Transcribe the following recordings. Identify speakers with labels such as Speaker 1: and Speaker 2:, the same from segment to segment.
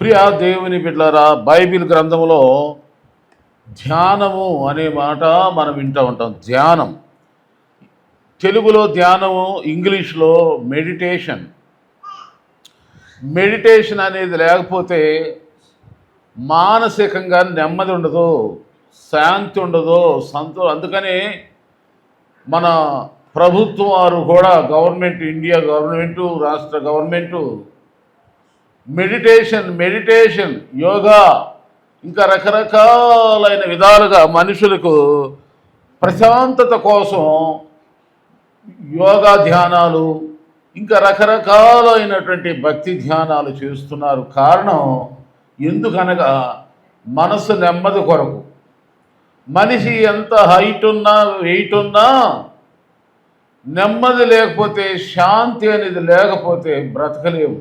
Speaker 1: ప్రియ దేవుని బిడ్డలారా, బైబిల్ గ్రంథంలో ధ్యానము అనే మాట మనం వింటూ ఉంటాం. ధ్యానం తెలుగులో ధ్యానము, ఇంగ్లీష్లో మెడిటేషన్. మెడిటేషన్ అనేది లేకపోతే మానసికంగా నెమ్మది ఉండదు, శాంతి ఉండదు, అందుకని మన ప్రభుత్వం వారు కూడా ఇండియా గవర్నమెంటు, రాష్ట్ర గవర్నమెంటు మెడిటేషన్ యోగా ఇంకా రకరకాలైన విధాలుగా మనుషులకు ప్రశాంతత కోసం యోగా ధ్యానాలు ఇంకా రకరకాలైనటువంటి భక్తి ధ్యానాలు చేస్తున్నారు. కారణం ఎందుకనగా మనసు నెమ్మది కొరకు. మనిషి ఎంత హైట్ ఉన్నా వెయిట్ ఉన్నా నెమ్మది లేకపోతే, శాంతి అనేది లేకపోతే బ్రతకలేము.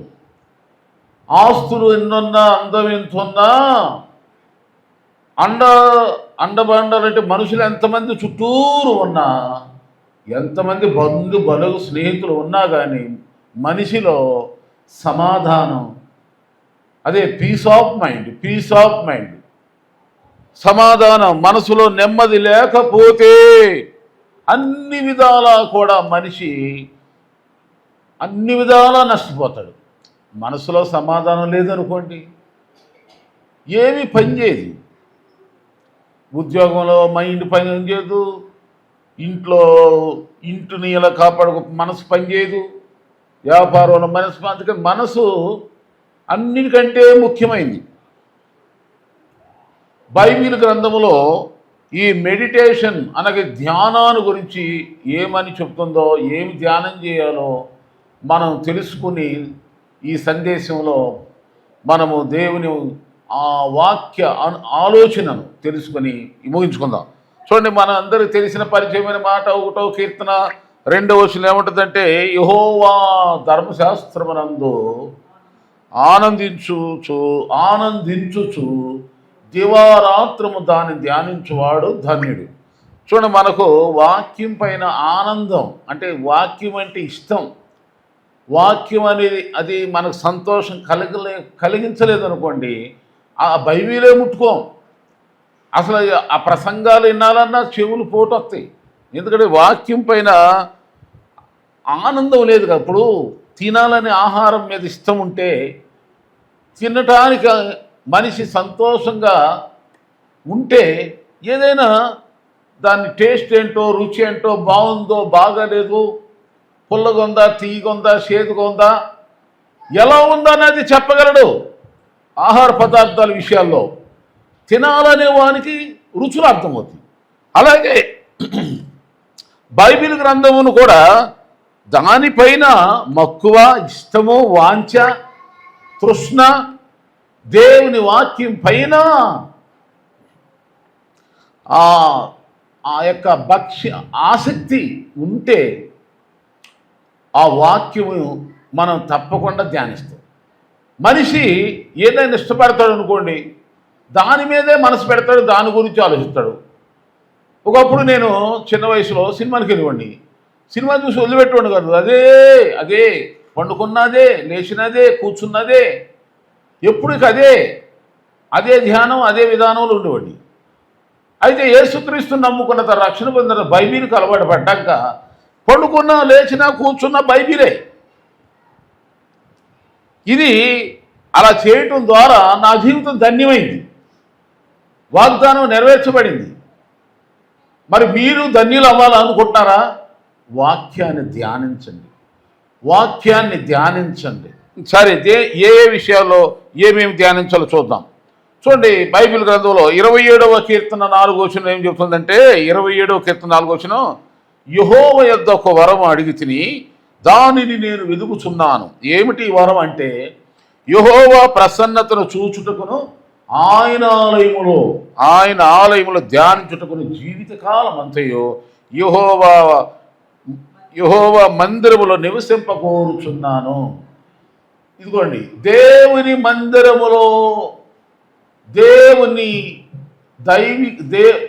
Speaker 1: ఆస్తులు ఎన్నున్నా, అందం ఎంతున్నా, అండబండాలంటే మనుషులు ఎంతమంది చుట్టూరు ఉన్నా, ఎంతమంది బలుగు స్నేహితులు ఉన్నా కానీ మనిషిలో సమాధానం, అదే పీస్ ఆఫ్ మైండ్ సమాధానం, మనసులో నెమ్మది లేకపోతే అన్ని విధాలా కూడా మనిషి అన్ని విధాలా నష్టపోతాడు. మనసులో సమాధానం లేదనుకోండి, ఏమీ పనిచేయదు. ఉద్యోగంలో మైండ్ పనిచేయదు, ఇంటిని ఇలా కాపాడుకో మనసు పనిచేయదు, వ్యాపారంలో మనసు. అందుకని మనసు అన్నిటికంటే ముఖ్యమైనది. బైబిల్ గ్రంథంలో ఈ మెడిటేషన్ అనగా ధ్యానాన్ని గురించి ఏమని చెప్తుందో, ఏమి ధ్యానం చేయాలో మనం తెలుసుకుని ఈ సందేశంలో మనము దేవుని ఆ వాక్య ఆలోచనను తెలుసుకొని ముగించుకుందాం. చూడండి, మన అందరికి తెలిసిన పరిచయమైన మాట 1వ కీర్తన 2వ వచనం ఏముంటుందంటే, యెహోవా ధర్మశాస్త్రమునందు ఆనందించుచు దివారాత్రము దాన్ని ధ్యానించువాడు ధన్యుడు. చూడండి, మనకు వాక్యం పైన ఆనందం అంటే, వాక్యం అంటే ఇష్టం. వాక్యం అనేది అది మనకు సంతోషం కలిగించలేదు అనుకోండి, ఆ బైబిలే ముట్టుకోం. అసలు ఆ ప్రసంగాలు వినాలన్నా చెవులు పోటు వస్తాయి. ఎందుకంటే వాక్యం పైన ఆనందం లేదు. అప్పుడు తినాలనే ఆహారం మీద ఇష్టం ఉంటే తినటానికి మనిషి సంతోషంగా ఉంటే ఏదైనా దాని టేస్ట్ ఏంటో, రుచి ఏంటో, బాగుందో బాగాలేదు, పుల్లగా ఉందా, తీయగా ఉందా, చేదుగా ఉందా, ఎలా ఉందా అనేది చెప్పగలడు. ఆహార పదార్థాల విషయాల్లో తినాలనే వానికి రుచులు అర్థమవుతాయి. అలాగే బైబిల్ గ్రంథమును కూడా దానిపైన మక్కువ, ఇష్టము, వాంఛ, తృష్ణ, దేవుని వాక్యం పైన ఆ యొక్క ఆసక్తి ఉంటే ఆ వాక్యము మనం తప్పకుండా ధ్యానిస్తాం. మనిషి ఏదైనా ఇష్టపడతాడు అనుకోండి, దాని మీదే మనసు పెడతాడు, దాని గురించి ఆలోచిస్తాడు. ఒకప్పుడు నేను చిన్న వయసులో సినిమాకి వెళ్ళివ్వండి, సినిమా చూసి వదిలిపెట్టుకోండి కాదు, అదే పండుకున్నదే, లేచినదే, కూర్చున్నదే, ఎప్పటికి అదే ధ్యానం, అదే విధానంలో ఉండేవాడి. అయితే యేసుక్రీస్తుని నమ్ముకున్న తర్వాత రక్షణ పొందిన బైబిల్కి అలవాటు పడ్డాక పండుకున్నా, లేచినా, కూర్చున్నా బైబిలే. ఇది అలా చేయటం ద్వారా నా జీవితం ధన్యమైంది, వాగ్దానం నెరవేర్చబడింది. మరి మీరు ధన్యులు అవ్వాలనుకుంటున్నారా? వాక్యాన్ని ధ్యానించండి. సరే, ఏ విషయాల్లో ఏమేమి ధ్యానించాలో చూద్దాం. చూడండి, బైబిల్ గ్రంథంలో 27వ కీర్తన 4వ వచనం ఏం చెప్తుందంటే, 27వ కీర్తన 4వ వచనం, యెహోవా యొద్ద ఒక వరం అడిగి తిని దానిని నేను వెదుకుచున్నాను. ఏమిటి వరం అంటే, యెహోవా ప్రసన్నతను చూచుటకును ఆయన ఆలయములో ధ్యానించుటకును జీవితకాలం అంతయో యెహోవా మందిరములో నివసింపకోరుచున్నాను. ఇదిగోండి, దేవుని మందిరములో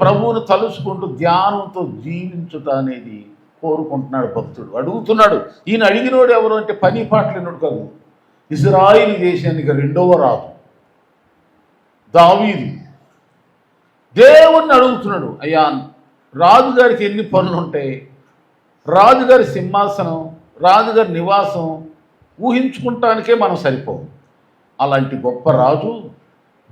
Speaker 1: ప్రభువును తలుచుకుంటూ ధ్యానంతో జీవించుట అనేది కోరుకుంటున్నాడు భక్తుడు. అడుగుతున్నాడు. ఈయన అడిగినోడు ఎవరు అంటే పని పాటలేనోడు కాదు, ఇజ్రాయిల్ దేశానికి 2వ రాజు. దావీదు దేవుణ్ణి అడుగుతున్నాడు, అయ్యా రాజుగారికి ఎన్ని పనులు ఉంటాయి, రాజుగారి సింహాసనం, రాజుగారి నివాసం ఊహించుకుంటానికే మనం సరిపోం. అలాంటి గొప్ప రాజు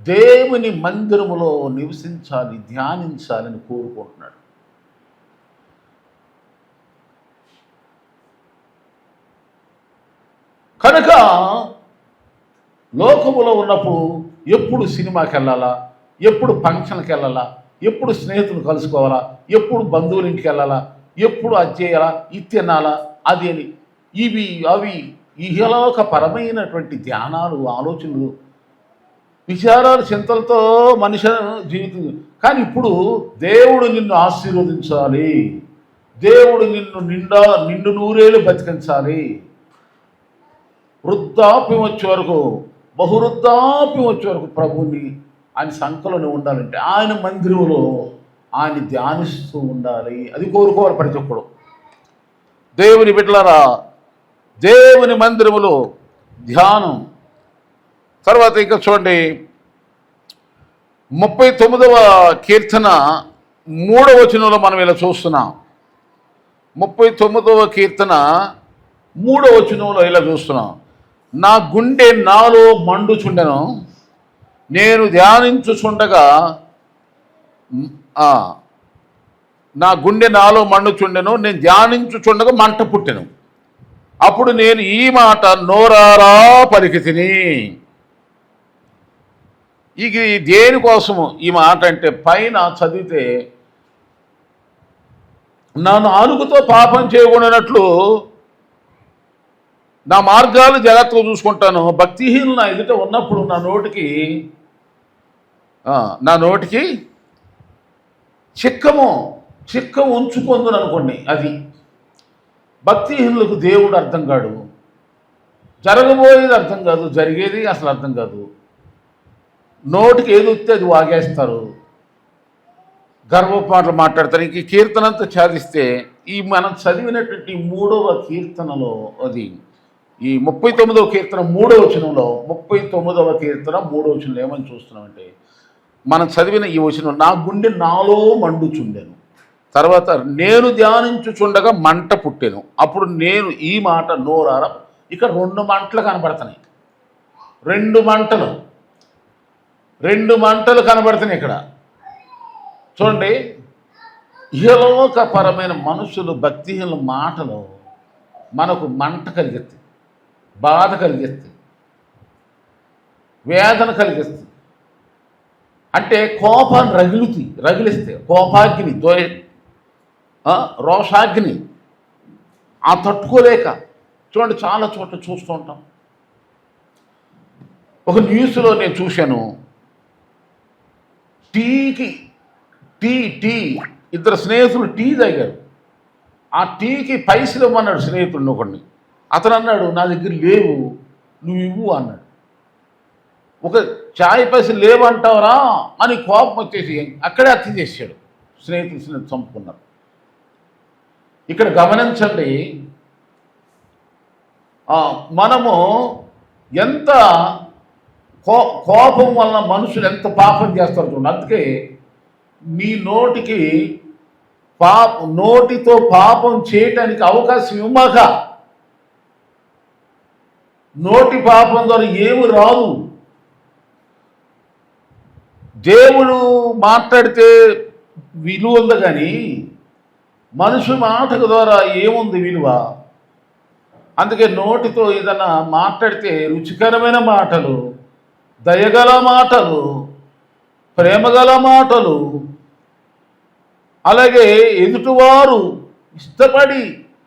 Speaker 1: దేవుని మందిరములో నివసించాలి, ధ్యానించాలని కోరుకుంటున్నాడు. కనుక లోకములో ఉన్నప్పుడు ఎప్పుడు సినిమాకి వెళ్ళాలా, ఎప్పుడు ఫంక్షన్కి వెళ్ళాలా, ఎప్పుడు స్నేహితులు కలుసుకోవాలా, ఎప్పుడు బంధువుల ఇంటికి వెళ్ళాలా, ఎప్పుడు అది చేయాలా, ఇది తినాలా, అది అని ఇవి అవి ఇహలోక పరమైనటువంటి ధ్యానాలు, ఆలోచనలు, విచారాలు, చింతలతో మనిషి జీవితం. కానీ ఇప్పుడు దేవుడు నిన్ను ఆశీర్వదించాలి, దేవుడు నిన్ను నిండు నూరేళ్ళు బతికించాలి, వృద్ధాప్యం వచ్చే వరకు, బహువృద్ధాప్యం వచ్చే వరకు ప్రభువుని ఆయన సంకలోనే ఉండాలంటే ఆయన మందిరంలో ఆయన ధ్యానిస్తూ ఉండాలి. అది కోరుకోవాలి ప్రతి ఒక్కడు. దేవుని బిడ్డలారా, దేవుని మందిరములో ధ్యానం. తర్వాత ఇంకా చూడండి, 39వ కీర్తన 3వ వచనంలో మనం ఇలా చూస్తున్నాం. 39వ కీర్తన 3వ వచనంలో ఇలా చూస్తున్నాం. నా గుండె నాలో మండుచుండెను, నేను ధ్యానించుచుండగా నా గుండె నాలో మండుచుండెను, నేను ధ్యానించుచుండగా మంట పుట్టెను. అప్పుడు నేను ఈ మాట నోరారా పలికితిని. ఇక దేనికోసము ఈ మాట అంటే, పైన చదివితే నా నాలుగుతో పాపం చేయకూడనట్లు నా మార్గాలు జాగ్రత్తగా చూసుకుంటాను, భక్తిహీనులు నా ఎదుట ఉన్నప్పుడు నా నోటికి చిక్కము ఉంచుకుందని అనుకోండి. అది భక్తిహీనులకు దేవుడు అర్థం కాడు, జరగబోయేది అర్థం కాదు, జరిగేది అసలు అర్థం కాదు. నోటికి ఏది వస్తే అది వాగేస్తారు, గర్వపు మాటలు మాట్లాడతారు. ఇంక కీర్తనంతా ఛాదిస్తే ఈ మనం చదివినటువంటి 3వ కీర్తనలో, అది ఈ 39వ కీర్తన 3వ వచనంలో, 39వ కీర్తన 3వ వచనంలో ఏమని చూస్తున్నామంటే, మనం చదివిన ఈ వచనం నా గుండె నాలో మండుచుండెను, తర్వాత నేను ధ్యానించుచుండగా మంట పుట్టెను. అప్పుడు నేను ఈ మాట నోరారా. ఇక్కడ 2 మంటలు కనబడుతున్నాయి, 2 మంటలు కనబడుతున్నాయి ఇక్కడ. చూడండి, ఇహలోకపరమైన మనుషులు భక్తిహీనుల మాటలు మనకు మంట కలిగిస్తాయి, బాధ కలిగిస్తాయి, వేదన కలిగిస్తాయి. అంటే కోపాన్ని రగిలిస్తాయి, కోపాగ్ని, రోషాగ్ని ఆ తట్టుకోలేక. చూడండి, చాలా చోట్ల చూస్తూ ఉంటాం. ఒక న్యూస్లో నేను చూశాను, టీ ఇద్దరు స్నేహితులు టీ తాగారు. ఆ టీకి పైసలు ఇవ్వమన్నాడు స్నేహితుడిని ఒకడిని. అతను అన్నాడు, నా దగ్గర లేవు, నువ్వు ఇవ్వు అన్నాడు. ఒక చాయ్ పైసలు లేవంటావరా అని కోపం వచ్చేసి అక్కడే హత్య చేశాడు. స్నేహితులు చంపుకున్నారు. ఇక్కడ గమనించండి, మనము ఎంత కోపం వలన మనుషులు ఎంత పాపం చేస్తారు చూడండి. అందుకే నీ నోటితో పాపం చేయటానికి అవకాశం ఇవ్వక, నోటి పాపం ద్వారా ఏమి రాదు. దేవుడు మాట్లాడితే విలువ ఉంది, కానీ మనుషు మాటకు ద్వారా ఏముంది విలువ? అందుకే నోటితో ఏదైనా మాట్లాడితే రుచికరమైన మాటలు, దయగల మాటలు, ప్రేమగల మాటలు, అలాగే ఎదుటివారు ఇష్టపడి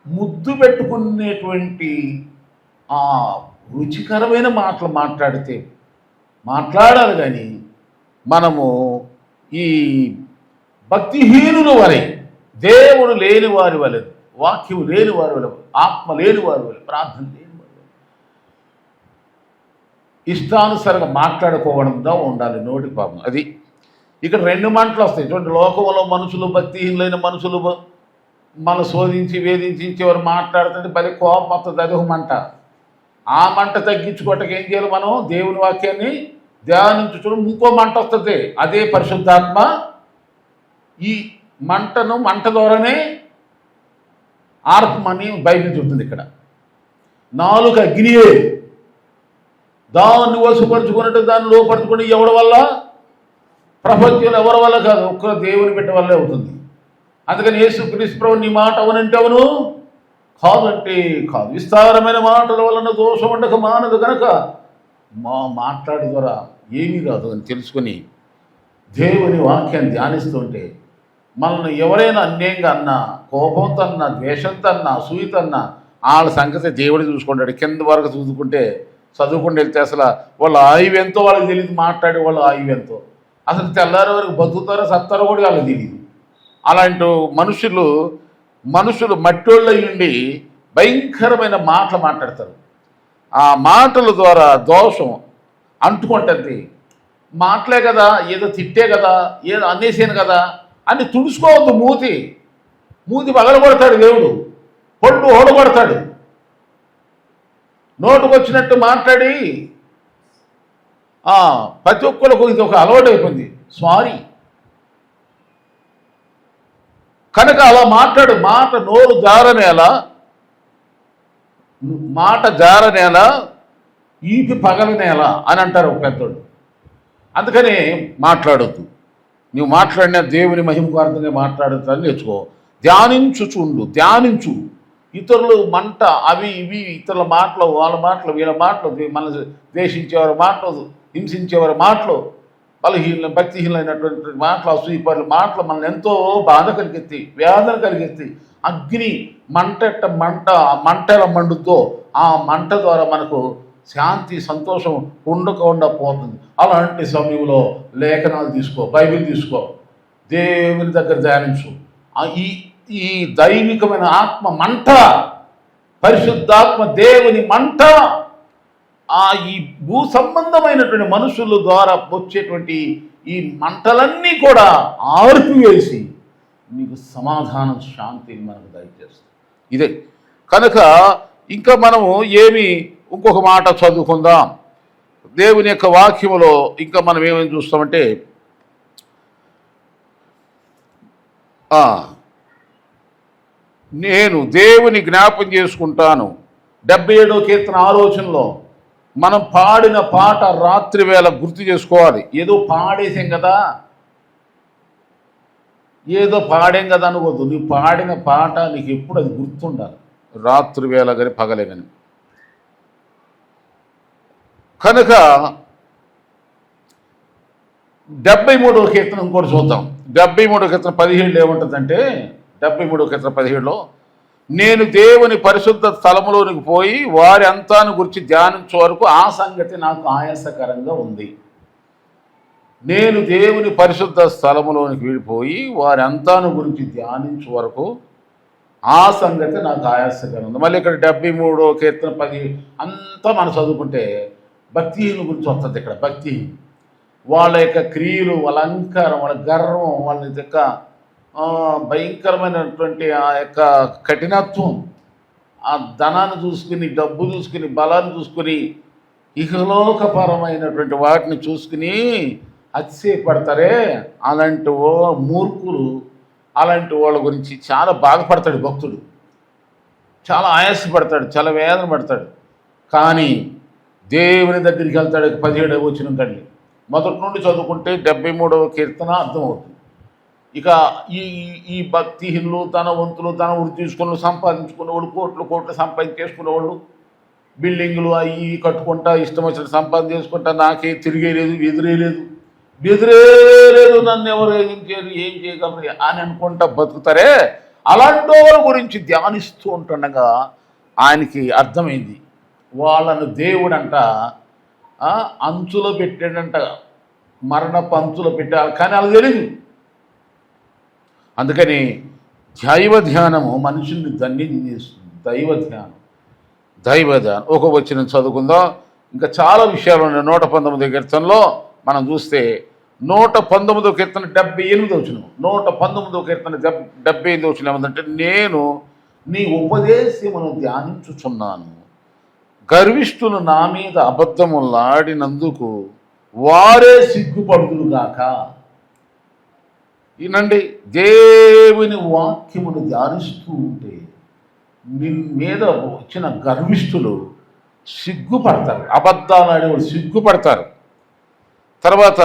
Speaker 1: ముద్దు పెట్టుకునేటువంటి ఆ రుచికరమైన మాటలు మాట్లాడాలి. కానీ మనము ఈ భక్తిహీనుల వలె, దేవుడు లేని వారి వలె, వాక్యం లేని వారి వలె, ఆత్మ లేని వారి వలె, ప్రార్థన లేని వారి వలె ఇష్టానుసారంగా మాట్లాడుకోవడంతో ఉండాలి నోటి పాపం. అది ఇక్కడ 2 మంటలు వస్తాయి చూడండి. లోకంలో మనుషులు, భక్తిహీనులైన మనుషులు మన శోధించి వేధించి ఎవరు మాట్లాడుతుంటే పది కోపం వస్తుంది, అది ఒక మంట. ఆ మంట తగ్గించుకోవటానికి ఏం చేయాలి? మనం దేవుని వాక్యాన్ని ధ్యానించుచు ఇంకో మంట వస్తుంది, అదే పరిశుద్ధాత్మ. ఈ మంట ద్వారానే ఆర్పమని బైబిల్ చెబుతుంది. ఇక్కడ నాలుక అగ్నియే, దాన్ని వశపరుచుకున్నట్టు దాన్ని లోపరుచుకుని ఎవరి వల్ల? ప్రపంచంలో ఎవరి వల్ల కాదు, ఒక్క దేవుని బిడ్డ వల్లే అవుతుంది. అందుకని యేసుక్రీస్తు ప్రభువు నీ మాట అవునంటే అవును, కాదంటే కాదు. విస్తారమైన మాటల వలన దోషం ఉండక మానదు కనుక మాట్లాడే ద్వారా ఏమీ రాదు అని తెలుసుకుని దేవుని వాక్యాన్ని ధ్యానిస్తుంటే మనల్ని ఎవరైనా అన్యాయంగా అన్నా, కోపంతో అన్నా, ద్వేషంతో అన్నా, అసూయతో అన్నా వాళ్ళ సంగతి దేవుడు చూసుకుంటాడు. కింద వరకు చదువుకుంటూ వెళ్తే అసలు వాళ్ళ ఆయువు ఎంతో వాళ్ళకి తెలియదు, మాట్లాడే వాళ్ళ ఆయువు ఎంతో, అసలు తెల్లారి వరకు బతుకుతారో సత్తారో కూడా వాళ్ళకి తెలియదు. అలాంటి మనుషులు మట్టోళ్ళు ఉండి భయంకరమైన మాటలు మాట్లాడతారు. ఆ మాటల ద్వారా దోషం అంటుకుంటుంది. మాటలే కదా, ఏదో తిట్టే కదా, ఏదో అనేసాను కదా అని తుడుచుకోవద్దు. మూతి పగలగొడతాడు దేవుడు, పళ్ళు ఓడగొడతాడు. నోటుకు వచ్చినట్టు మాట్లాడి ప్రతి ఒక్కరికి ఇది ఒక అలవాటు అయిపోయింది. సారీ కనుక అలా మాట్లాడు. నోరు జారనేలా, మాట జారనేలా, ఈపి పగలనేలా అని అంటారు ఒక పెద్దోడు. అందుకని మాట్లాడొద్దు. నువ్వు మాట్లాడినా దేవుని మహిమకార్థంగా మాట్లాడుతాను నేర్చుకో. ధ్యానించు. ఇతరులు మంట అవి ఇవి ఇతరుల మాటలు, వాళ్ళ మాటలు, వీళ్ళ మాటలు, మనల్ని ద్వేషించేవారి మాటలు, హింసించేవారి మాటలు, భక్తిహీనమైనటువంటి మాటలు, అసూయపరుల మాటలు మనల్ని ఎంతో బాధ కలిగెత్తి, వేదన కలిగెత్తి, అగ్ని మంటల మండుతో ఆ మంట ద్వారా మనకు శాంతి సంతోషం ఉండకుండా పోతుంది. అలాంటి సమయంలో లేఖనాలు తీసుకో, బైబిల్ తీసుకో, దేవుని దగ్గర ధ్యానించు. ఈ దైవికమైన ఆత్మ మంట, పరిశుద్ధాత్మ దేవుని మంట ఈ భూ సంబంధమైనటువంటి మనుషుల ద్వారా వచ్చేటువంటి ఈ మంటలన్నీ కూడా ఆర్పివేసి నీకు సమాధానం, శాంతిని మనకు దయచేస్తుంది. ఇదే కనుక ఇంకా మనము ఇంకొక మాట చదువుకుందాం. దేవుని యొక్క వాక్యములో ఇంకా మనం ఏమేమి చూస్తామంటే నేను దేవుని జ్ఞాపం చేసుకుంటాను. 77వ కీర్తన ఆలోచనలో మనం పాడిన పాట రాత్రి వేళ గుర్తు చేసుకోవాలి. ఏదో పాడేసాం కదా అనుకోద్దు. నువ్వు పాడిన పాట నీకు ఎప్పుడు అది గుర్తుండాలి, రాత్రి వేళ కానీ పగలే కానీ. కనుక 73వ కీర్తన ఇంకోటి చూద్దాం. 73వ కీర్తన 17 ఏముంటుందంటే, 73వ కీర్తన 17లో నేను దేవుని పరిశుద్ధ స్థలములోనికి పోయి వారి అంతాను గురించి ధ్యానించే వరకు ఆ సంగతి నాకు ఆయాసకరంగా ఉంది. నేను దేవుని పరిశుద్ధ స్థలములోనికి వెళ్ళిపోయి వారి అంతాను గురించి ధ్యానించే వరకు ఆ సంగతి నాకు ఆయాసకరంగా ఉంది. మళ్ళీ ఇక్కడ 73వ కీర్తన 10 అంతా మనం చదువుకుంటే భక్తిహీనుల గురించి వస్తుంది. ఇక్కడ భక్తిహీను వాళ్ళ యొక్క క్రియలు, వాళ్ళ అలంకారం, వాళ్ళ గర్వం, వాళ్ళ యొక్క భయంకరమైనటువంటి ఆ యొక్క కఠినత్వం, ఆ ధనాన్ని చూసుకుని, డబ్బు చూసుకుని, బలాన్ని చూసుకుని, ఇహలోకపరమైనటువంటి వాటిని చూసుకుని అతిశయపడతారే, అలాంటి మూర్ఖులు, అలాంటి వాళ్ళ గురించి చాలా బాధపడతాడు భక్తుడు, చాలా ఆయాసపడతాడు, చాలా వేదన పడతాడు. కానీ దేవుని దగ్గరికి వెళ్తాడు. 17వ వచనం కండి మొదటి నుండి చదువుకుంటే 73వ కీర్తన అర్థమవుతుంది. ఇక ఈ భక్తిహీనులు, ధనవంతులు, ధన వృత్తి తీసుకుని సంపాదించుకునే వాళ్ళు, కోట్లు సంపాదించేసుకునే వాళ్ళు, బిల్డింగులు అవి కట్టుకుంటా ఇష్టం వచ్చిన సంపాదన చేసుకుంటా, నాకే తిరిగేలేదు, బెదిరేలేదు, నన్ను ఎవరు ఏం చేయగలరు అని అనుకుంటా బతుకుతారే, అలాంటి వాళ్ళ గురించి ధ్యానిస్తూ ఉంటుండగా ఆయనకి అర్థమైంది వాళ్ళను దేవుడంట అంచులో పెట్టాడంట, మరణపు అంచులో పెట్టాలి. కానీ అలా తెలియదు. అందుకని దైవ ధ్యానము మనుషుల్ని ధన్యం చేస్తుంది. దైవ ధ్యానం ఒక వచనం చదువుకుందాం. ఇంకా చాలా విషయాలు ఉన్నాయి. 119వ కీర్తనలో మనం చూస్తే 119వ కీర్తన 78వ వచనం, 119వ కీర్తన 78వ వచనం ఏమందంటే, నేను నీ ఉపదేశమును ధ్యానించుచున్నాను, గర్విష్ఠులు నా మీద అబద్ధములాడినందుకు వారే సిగ్గుపడుదురుగాక. ఈనండి, దేవుని వాక్యమును ధ్యానిస్తూ ఉంటే నీ మీద వచ్చిన గర్విష్ఠులు సిగ్గుపడతారు. అబద్ధాలు ఆడేవాళ్ళు సిగ్గుపడతారు. తర్వాత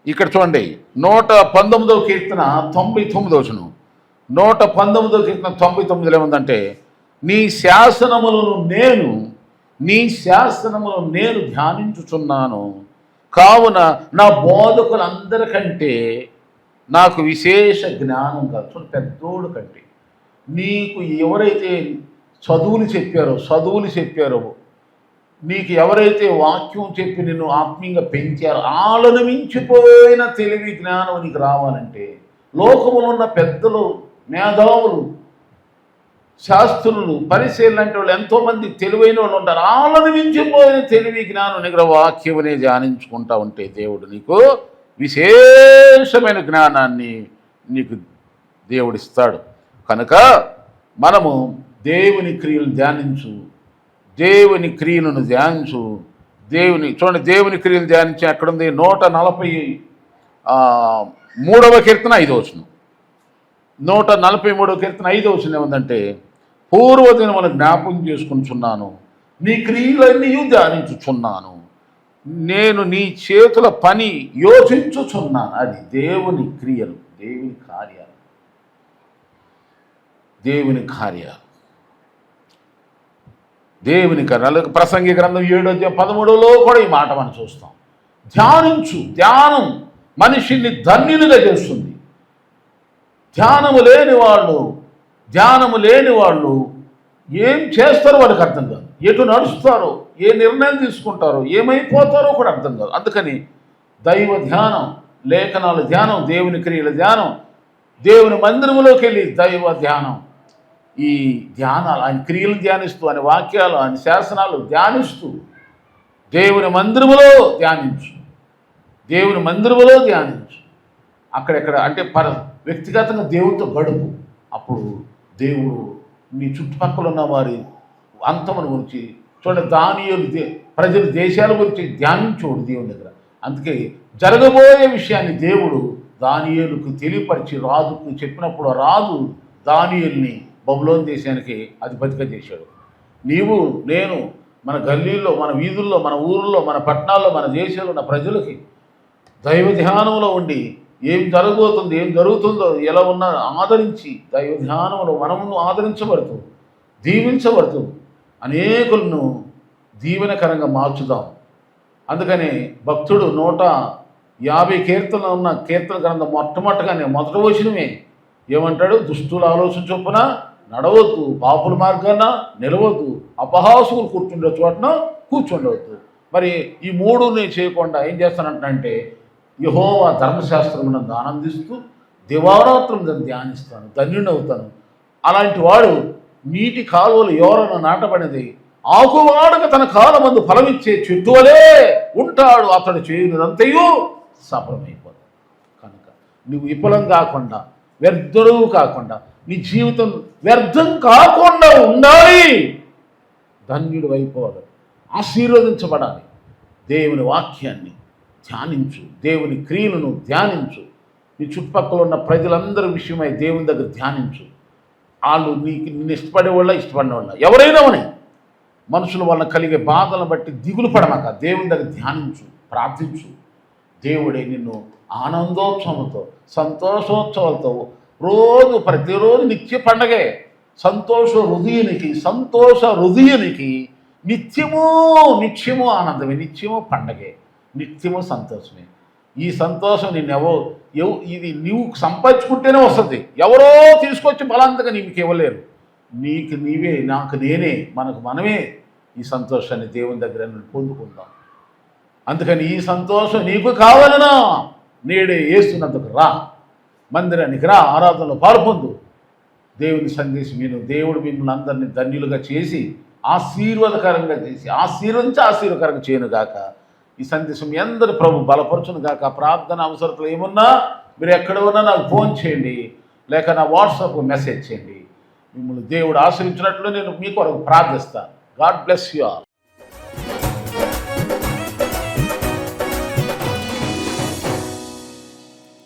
Speaker 1: ఇక్కడ చూడండి, 119వ కీర్తన 99వ వచనం. 119వ కీర్తన 99లో ఏముందంటే, నీ శాసనములను నేను ధ్యానించుచున్నాను, కావున నా బోధకులందరికంటే నాకు విశేష జ్ఞానం కాదు. పెద్దోడు కంటే నీకు ఎవరైతే చదువులు చెప్పారో నీకు ఎవరైతే వాక్యం చెప్పి నిన్ను ఆత్మీయంగా పెంచారో వాళ్ళను మించిపోయిన తెలివి జ్ఞానం నీకు రావాలంటే లోకములో ఉన్న పెద్దలు, మేధావులు, శాస్త్రులు, పరిశీలన అంటే వాళ్ళు ఎంతోమంది తెలివైన వాళ్ళు ఉంటారు. వాళ్ళను మించిపోయిన తెలివి జ్ఞానం నీకు వాక్యమనే ధ్యానించుకుంటా ఉంటే దేవుడు నీకు విశేషమైన జ్ఞానాన్ని నీకు దేవుడిస్తాడు. కనుక మనము దేవుని క్రియలను ధ్యానించు, దేవుని క్రియలను ధ్యానించు. చూడండి, దేవుని క్రియలు ధ్యానించి ఎక్కడుంది? 143వ కీర్తన 5వ వచనం. 143వ కీర్తన 5వ వచనం ఏముందంటే, పూర్వదినమును జ్ఞాపకం చేసుకుంటున్నాను, నీ క్రియలన్నీ ధ్యానించుచున్నాను, నేను నీ చేతుల పని యోచించుచున్నాను. అది దేవుని క్రియలు, దేవుని కార్యాలు. దేవుని కార్యాలు. ప్రసంగి గ్రంథం 7:13లో కూడా ఈ మాట మనం చూస్తాం. ధ్యానం మనిషిని ధన్యునిగా చేస్తుంది. ధ్యానము లేని వాళ్ళు ఏం చేస్తారో వాడికి అర్థం కాదు. ఎటు నడుస్తారో, ఏ నిర్ణయం తీసుకుంటారో, ఏమైపోతారో కూడా అర్థం కాదు. అందుకని దైవ ధ్యానం, లేఖనాల ధ్యానం, దేవుని క్రియల ధ్యానం, దేవుని మందిరములోకి వెళ్ళి దైవ ధ్యానం, ఈ ధ్యానాలు, ఆయన క్రియలు ధ్యానిస్తూ, ఆయన వాక్యాలు, ఆయన శాసనాలు ధ్యానిస్తూ దేవుని మందిరములో ధ్యానించు. అక్కడెక్కడ అంటే వ్యక్తిగతంగా దేవుడితో గడుపు. అప్పుడు దేవుడు నీ చుట్టుపక్కల ఉన్న వారి అంతమును గురించి చూడండి. దానియేలు ప్రజలు దేశాల గురించి ధ్యానించోడు దేవుని దగ్గర. అందుకే జరగబోయే విషయాన్ని దేవుడు దానియేలుకు తెలియపరిచి రాజుకు చెప్పినప్పుడు రాజు దానియేలుని బబులోను దేశానికి అధిపతిగా చేశాడు. నీవు నేను మన గల్లీల్లో, మన వీధుల్లో, మన ఊళ్ళో, మన పట్టణాల్లో, మన దేశంలో ఉన్న ప్రజలకి దైవ ధ్యానంలో ఉండి ఏం జరగబోతుంది, ఏం జరుగుతుందో ఎలా ఉన్నా ఆదరించి దైవ ధ్యానంలో మనము ఆదరించబడుతూ దీవించబడుతూ అనేకులను దీవెనకరంగా మార్చుదాం. అందుకని భక్తుడు 150 కీర్తనలు ఉన్న కీర్తన గ్రంథం మొదటి వచనమే ఏమంటాడు? దుష్టుల ఆలోచన చొప్పున నడవద్దు, పాపుల మార్గాన నిలవద్దు, అపహాసుకులు కూర్చుండే చోటన కూర్చుండవద్దు. మరి ఈ మూడుని చేయకుండా ఏం చేస్తానంటే యెహోవా ధర్మశాస్త్రమును ఆనందిస్తూ దివారాత్రం దాన్ని ధ్యానిస్తాను, ధన్యుడవుతాను. అలాంటి వాడు నీటి కాలువలు ఎవరన్నా నాటబడినది ఆకువాడక తన కాలమందు ఫలమిచ్చే చెట్టు వలే ఉంటాడు, అతడు చేయనిదంతయు సఫలమైపోతాడు. కనుక నువ్వు విఫలం కాకుండా, వ్యర్థుడు కాకుండా, నీ జీవితం వ్యర్థం కాకుండా ఉండాలి, ధన్యుడు అయిపోవాలి, ఆశీర్వదించబడాలి. దేవుని వాక్యాన్ని ధ్యానించు, దేవుని క్రియలను ధ్యానించు. నీ చుట్టుపక్కల ఉన్న ప్రజలందరి విషయమై దేవుని దగ్గర ధ్యానించు. వాళ్ళు నిన్ను ఇష్టపడిన వాళ్ళ ఎవరైనా ఉన్నాయి, మనుషుల వల్ల కలిగే బాధలను బట్టి దిగులు పడమాక దేవుని దగ్గర ధ్యానించు, ప్రార్థించు. దేవుడే నిన్ను ఆనందోత్సవంతో, సంతోషోత్సవాలతో ప్రతిరోజు నిత్య పండగే. సంతోష హృదయానికి నిత్యము ఆనందమే, నిత్యము పండగే, నిత్యము సంతోషమే. ఈ సంతోషం ఇది నీవు సంపాదించుకుంటేనే వస్తుంది. ఎవరో తీసుకొచ్చి బలంతగా నీకు ఇవ్వలేరు. నీకు నీవే, నాకు నేనే, మనకు మనమే ఈ సంతోషాన్ని దేవుని దగ్గర పొందుకుందాం. అందుకని ఈ సంతోషం నీకు కావాలనా నేడే యేసునందుకు రా, మందిరానికి రా, ఆరాధనలో పాల్పొందు, దేవుని సందేశం విను. దేవుడు మిమ్మల్ని అందరినీ ధన్యులుగా చేసి ఆశీర్వాదకరంగా చేసి ఆశీర్వదకరంగా చేయను గాక. ఈ సందేశం మీ అందరూ ప్రభు బలపరచును గాక. ప్రార్థన అవసరతలు ఏమున్నా మీరు ఎక్కడ ఉన్నా నాకు ఫోన్ చేయండి, లేక నా వాట్సాప్ మెసేజ్ చేయండి. మిమ్మల్ని దేవుడు ఆశ్రయించినట్లు నేను మీ కొరకు ప్రార్థిస్తాను. God bless you all.